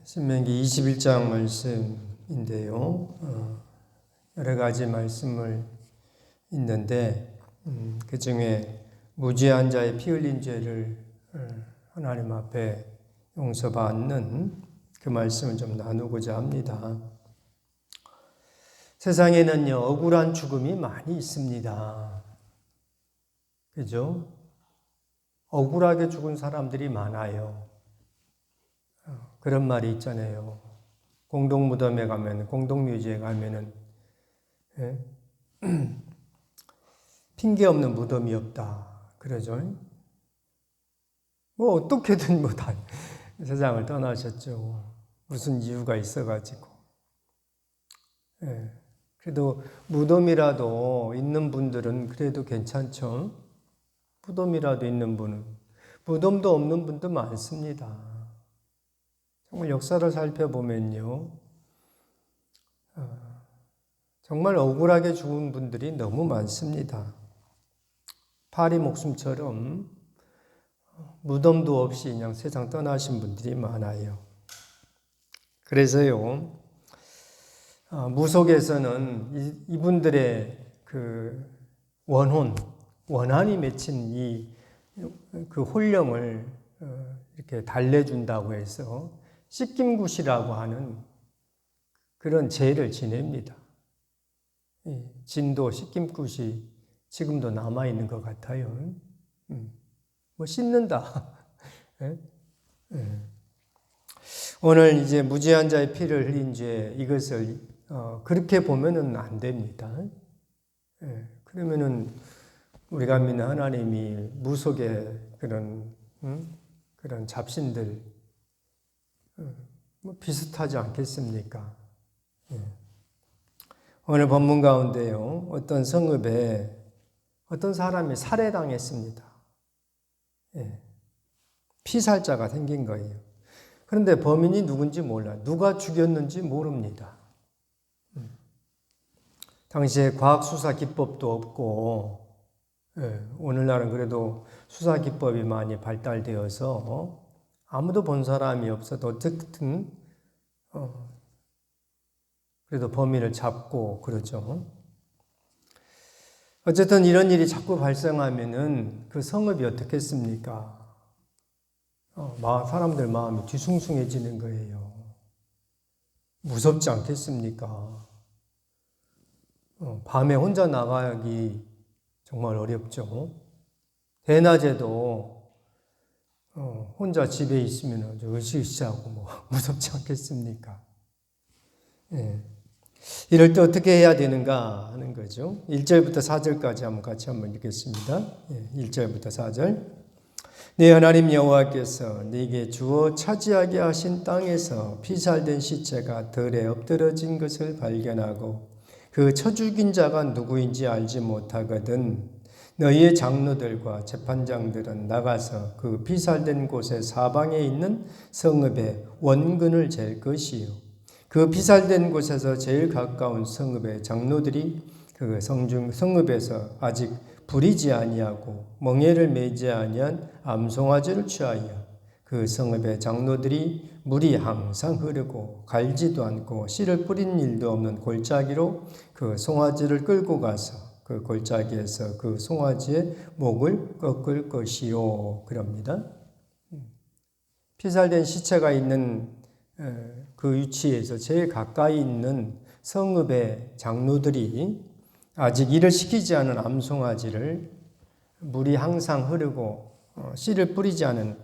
신명기 21장 말씀인데요. 여러 가지 말씀을 있는데 그 중에 무죄한 자의 피 흘린 죄를 하나님 앞에 용서받는 그 말씀을 좀 나누고자 합니다. 세상에는요, 억울한 죽음이 많이 있습니다. 그죠? 억울하게 죽은 사람들이 많아요. 그런 말이 있잖아요. 공동무덤에 가면, 공동묘지에 가면은, 핑계 없는 무덤이 없다. 그러죠. 뭐, 어떻게든 뭐 다 세상을 떠나셨죠. 무슨 이유가 있어가지고. 그래도 무덤이라도 있는 분들은 그래도 괜찮죠. 무덤이라도 있는 분은. 무덤도 없는 분도 많습니다. 정말 역사를 살펴보면요. 정말 억울하게 죽은 분들이 너무 많습니다. 파리 목숨처럼 무덤도 없이 그냥 세상 떠나신 분들이 많아요. 그래서요, 무속에서는 이분들의 그 원한이 맺힌 그 혼령을 이렇게 달래준다고 해서 씻김굿이라고 하는 그런 제를 지냅니다. 진도 씻김굿이 지금도 남아있는 것 같아요. 뭐 씻는다. 오늘 이제 무죄한 자의 피를 흘린 죄, 이것을 그렇게 보면은 안 됩니다. 그러면은 우리가 믿는 하나님이 무속의 그런 잡신들 뭐 비슷하지 않겠습니까? 오늘 본문 가운데요, 어떤 성읍에 어떤 사람이 살해당했습니다. 피살자가 생긴 거예요. 그런데 범인이 누군지 몰라요. 누가 죽였는지 모릅니다. 당시에 과학수사 기법도 없고, 오늘날은 그래도 수사 기법이 많이 발달되어서 아무도 본 사람이 없어도 어쨌든 그래도 범인을 잡고 그러죠. 어쨌든 이런 일이 자꾸 발생하면은 그 성읍이 어떻겠습니까? 사람들 마음이 뒤숭숭해지는 거예요. 무섭지 않겠습니까? 밤에 혼자 나가기 정말 어렵죠. 대낮에도 혼자 집에 있으면 으쌰으쌰하고 뭐 무섭지 않겠습니까? 이럴 때 어떻게 해야 되는가 하는 거죠. 1절부터 4절까지 같이 한번 읽겠습니다. 1절부터 4절. 네 하나님 여호와께서 네게 주어 차지하게 하신 땅에서 피살된 시체가 들에 엎드러진 것을 발견하고 그 쳐 죽인 자가 누구인지 알지 못하거든 너희의 장로들과 재판장들은 나가서 그 피살된 곳의 사방에 있는 성읍의 원근을 잴 것이요. 그 피살된 곳에서 제일 가까운 성읍의 장로들이 그 성읍에서 아직 부리지 아니하고 멍에를 매지 아니한 암송아지를 취하여 그 성읍의 장로들이 물이 항상 흐르고 갈지도 않고 씨를 뿌린 일도 없는 골짜기로 그 송아지를 끌고 가서 그 골짜기에서 그 송아지의 목을 꺾을 것이요. 그럽니다. 피살된 시체가 있는 그 위치에서 제일 가까이 있는 성읍의 장로들이 아직 일을 시키지 않은 암송아지를 물이 항상 흐르고 씨를 뿌리지 않은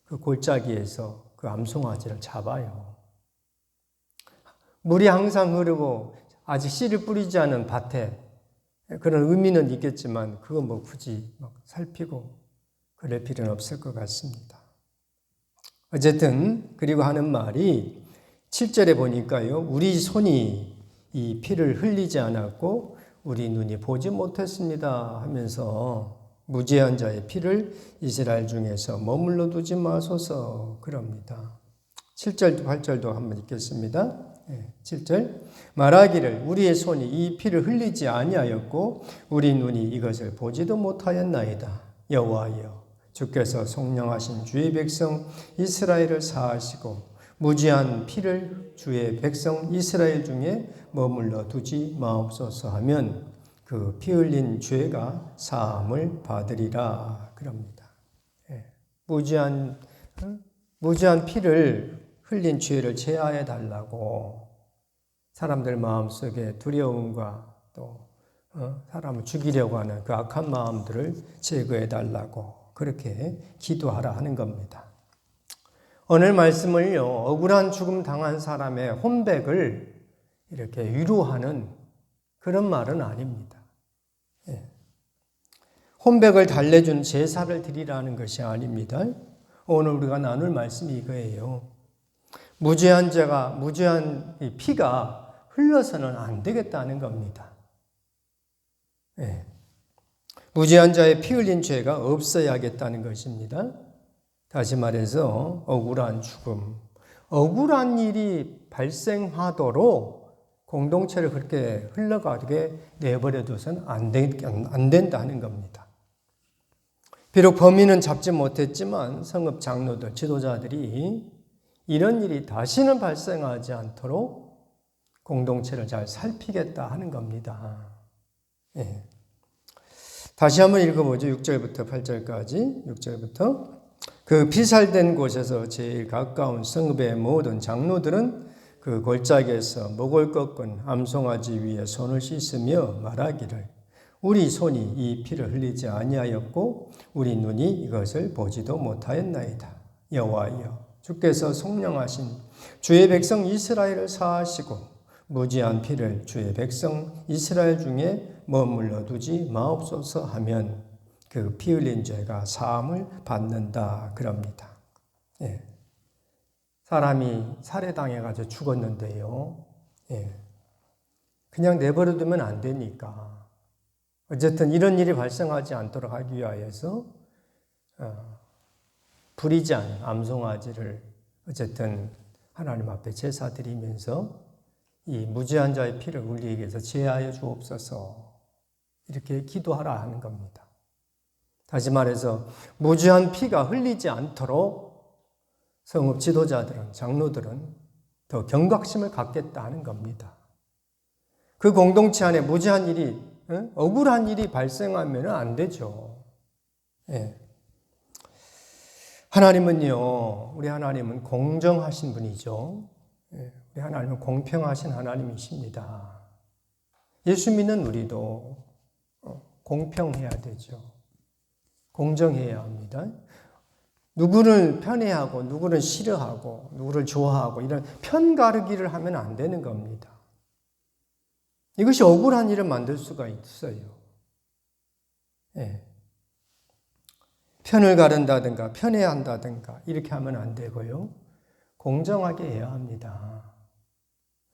그 골짜기에서 그 암송아지를 잡아요. 물이 항상 흐르고 아직 씨를 뿌리지 않은 밭에 그런 의미는 있겠지만 그거 뭐 굳이 막 살피고 그럴 필요는 없을 것 같습니다. 어쨌든 그리고 하는 말이 7절에 보니까요. 우리 손이 이 피를 흘리지 않았고 우리 눈이 보지 못했습니다 하면서 무죄한 자의 피를 이스라엘 중에서 머물러 두지 마소서 그럽니다. 7절도 8절도 한번 읽겠습니다. 7절 말하기를 우리의 손이 이 피를 흘리지 아니하였고 우리 눈이 이것을 보지도 못하였나이다. 여호와여 주께서 속량하신 주의 백성 이스라엘을 사하시고 무지한 피를 주의 백성 이스라엘 중에 머물러 두지 마옵소서 하면 그 피 흘린 죄가 사함을 받으리라 그럽니다. 무지한 피를 흘린 죄를 제하해 달라고 사람들 마음속에 두려움과 또 사람을 죽이려고 하는 그 악한 마음들을 제거해 달라고 그렇게 기도하라 하는 겁니다. 오늘 말씀을요, 억울한 죽음 당한 사람의 혼백을 이렇게 위로하는 그런 말은 아닙니다. 혼백을 달래준 제사를 드리라는 것이 아닙니다. 오늘 우리가 나눌 말씀이 이거예요. 무죄한 이 피가 흘러서는 안 되겠다는 겁니다. 무죄한 자의 피 흘린 죄가 없어야겠다는 것입니다. 다시 말해서 억울한 죽음, 억울한 일이 발생하도록 공동체를 그렇게 흘러가게 내버려 둬서는 안 된다는 겁니다. 비록 범인은 잡지 못했지만 성읍 장로들, 지도자들이 이런 일이 다시는 발생하지 않도록 공동체를 잘 살피겠다 하는 겁니다. 다시 한번 읽어보죠. 6절부터 8절까지. 6절부터 그 피살된 곳에서 제일 가까운 성읍의 모든 장로들은 그 골짜기에서 목을 꺾은 암송아지 위에 손을 씻으며 말하기를 우리 손이 이 피를 흘리지 아니하였고 우리 눈이 이것을 보지도 못하였나이다. 여호와여 주께서 속량하신 주의 백성 이스라엘을 사하시고 무지한 피를 주의 백성 이스라엘 중에 머물러 두지 마옵소서 하면 그 피 흘린 죄가 사함을 받는다 그럽니다. 사람이 살해당해가지고 죽었는데요. 그냥 내버려 두면 안 되니까 어쨌든 이런 일이 발생하지 않도록 하기 위하여서 불이지 않은 암송아지를 어쨌든 하나님 앞에 제사 드리면서 이 무죄한 자의 피를 우리에게서 제하여 주옵소서 이렇게 기도하라 하는 겁니다. 다시 말해서 무죄한 피가 흘리지 않도록 성읍 지도자들은, 장로들은 더 경각심을 갖겠다 하는 겁니다. 그 공동체 안에 무죄한 일이, 억울한 일이 발생하면 안 되죠. 하나님은요, 우리 하나님은 공정하신 분이죠. 우리 하나님은 공평하신 하나님이십니다. 예수 믿는 우리도 공평해야 되죠. 공정해야 합니다. 누구를 편애하고 누구를 싫어하고 누구를 좋아하고 이런 편가르기를 하면 안 되는 겁니다. 이것이 억울한 일을 만들 수가 있어요. 편을 가른다든가 편애한다든가 이렇게 하면 안 되고요. 공정하게 해야 합니다.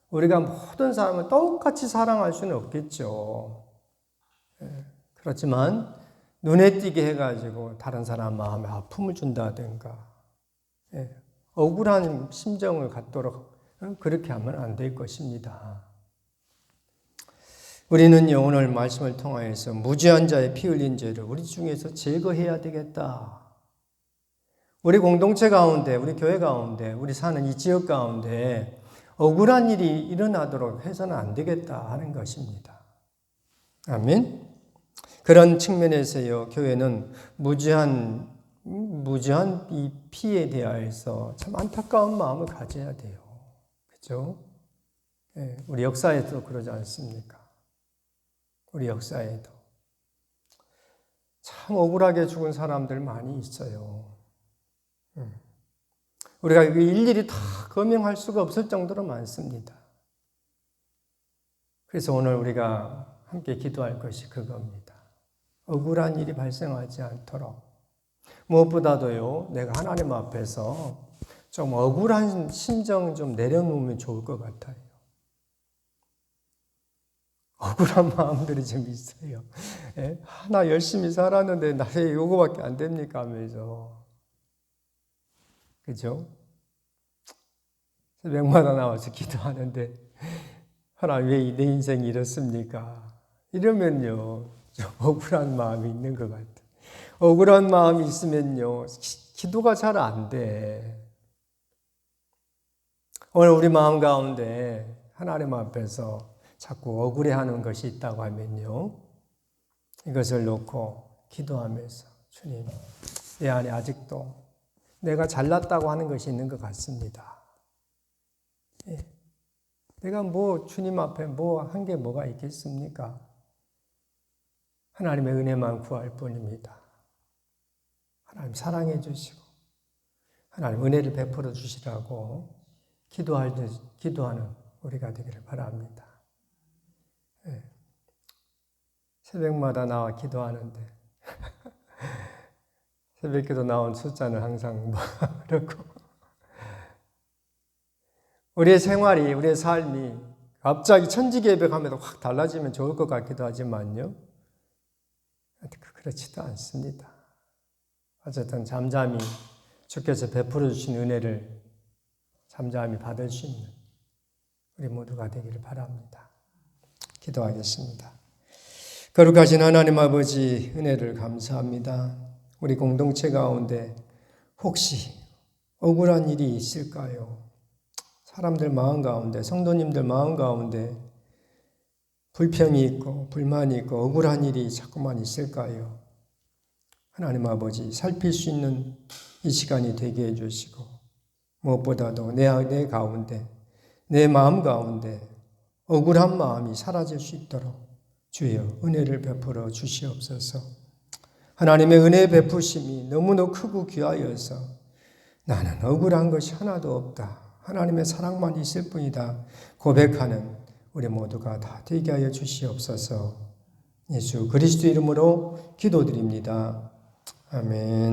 우리가 모든 사람을 똑같이 사랑할 수는 없겠죠. 그렇지만 눈에 띄게 해가지고 다른 사람 마음에 아픔을 준다든가 억울한 심정을 갖도록 그렇게 하면 안 될 것입니다. 우리는요, 오늘 말씀을 통하여서 무죄한 자의 피 흘린 죄를 우리 중에서 제거해야 되겠다. 우리 공동체 가운데, 우리 교회 가운데, 우리 사는 이 지역 가운데 억울한 일이 일어나도록 해서는 안 되겠다 하는 것입니다. 아멘. 그런 측면에서요, 교회는 무죄한 이 피에 대하여서 참 안타까운 마음을 가져야 돼요. 그렇죠? 우리 역사에도 그러지 않습니까? 우리 역사에도 참 억울하게 죽은 사람들 많이 있어요. 우리가 일일이 다 거명할 수가 없을 정도로 많습니다. 그래서 오늘 우리가 함께 기도할 것이 그겁니다. 억울한 일이 발생하지 않도록. 무엇보다도요, 내가 하나님 앞에서 좀 억울한 심정 좀 내려놓으면 좋을 것 같아요. 억울한 마음들이 좀 있어요. 나 열심히 살았는데 나의 요거밖에 안 됩니까 하면서. 그죠? 새벽마다 나와서 기도하는데 하나님 왜 내 인생이 이렇습니까? 이러면요 좀 억울한 마음이 있는 것 같아요. 억울한 마음이 있으면요 기도가 잘 안 돼. 오늘 우리 마음 가운데 하나님 앞에서 자꾸 억울해하는 것이 있다고 하면요, 이것을 놓고 기도하면서 주님, 내 안에 아직도 내가 잘났다고 하는 것이 있는 것 같습니다. 예. 내가 주님 앞에 한 게 뭐가 있겠습니까? 하나님의 은혜만 구할 뿐입니다. 하나님 사랑해 주시고 하나님 은혜를 베풀어 주시라고 기도하는 우리가 되기를 바랍니다. 예. 새벽마다 나와 기도하는데 새벽기도 나온 숫자는 항상 그렇고 우리의 생활이, 우리의 삶이 갑자기 천지개벽하면서 확 달라지면 좋을 것 같기도 하지만요, 그렇지도 않습니다. 어쨌든 잠잠히 주께서 베풀어 주신 은혜를 잠잠히 받을 수 있는 우리 모두가 되기를 바랍니다. 기도하겠습니다. 거룩하신 하나님 아버지, 은혜를 감사합니다. 우리 공동체 가운데 혹시 억울한 일이 있을까요? 사람들 마음 가운데, 성도님들 마음 가운데 불평이 있고 불만이 있고 억울한 일이 자꾸만 있을까요? 하나님 아버지, 살필 수 있는 이 시간이 되게 해주시고 무엇보다도 내 가운데, 내 마음 가운데 억울한 마음이 사라질 수 있도록 주여 은혜를 베풀어 주시옵소서. 하나님의 은혜 베푸심이 너무나 크고 귀하여서 나는 억울한 것이 하나도 없다, 하나님의 사랑만 있을 뿐이다 고백하는 우리 모두가 다 되게 하여 주시옵소서. 예수 그리스도 이름으로 기도드립니다. 아멘.